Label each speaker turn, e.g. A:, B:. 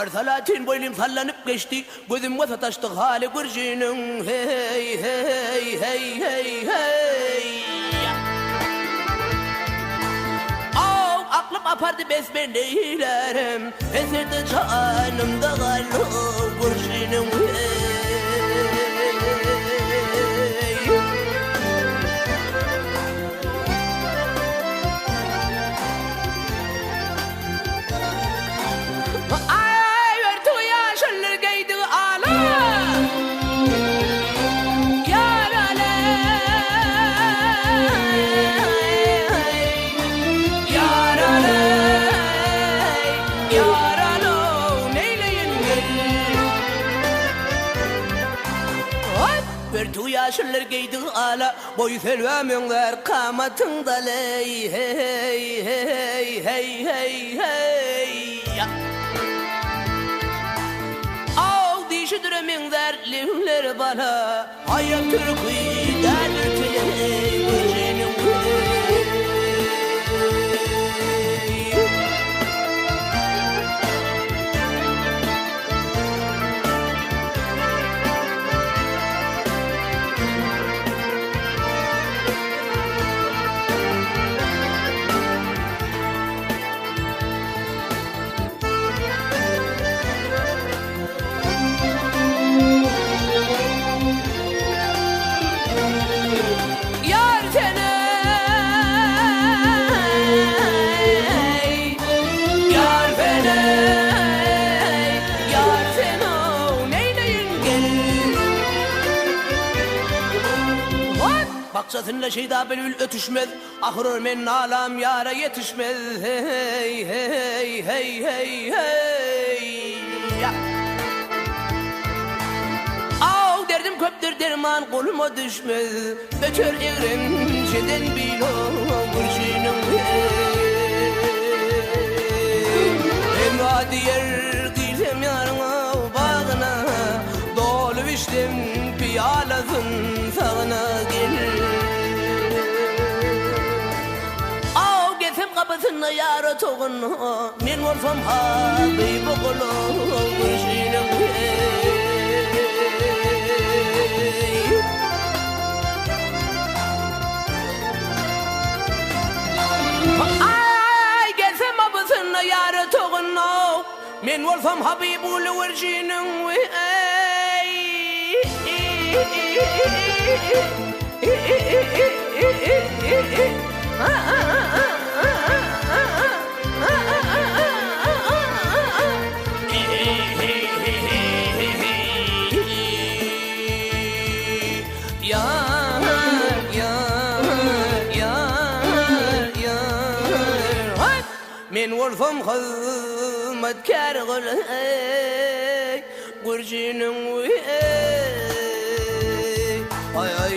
A: Marsalatin boylum sallanıp geçti. Gözüme sataştı hali Gürcü'nün. Hey hey hey hey hey. Aklım apardı besbeleylerim. Esirdi canımda galı Gürcü'nün. Yaşlılar giydi ala boy selvaminler kamatında ley hey hey hey hey hey. Al dişi düreminler livler bana hayat türkü dertleri Gürcü'nün. Baksasınla şeyda bülbül ötüşmez. Ahır men alam yara yetişmez. Hey hey hey hey hey. Av derdim köptür derman koluma düşmez. Ötür eğrenceden bilo Gürcü'nün. Emra diyer gizem yarına bağına. Dolu içtim piyalasın sağına gelir. Kapısına yara toğunu men olsam habib oğlu Gürcü'nün. Ay gelsem kapısına yara toğunu men olsam habib oğlu Gürcü'nün. Men olsam hizmetkar güley Gürcü'nün. Ay ay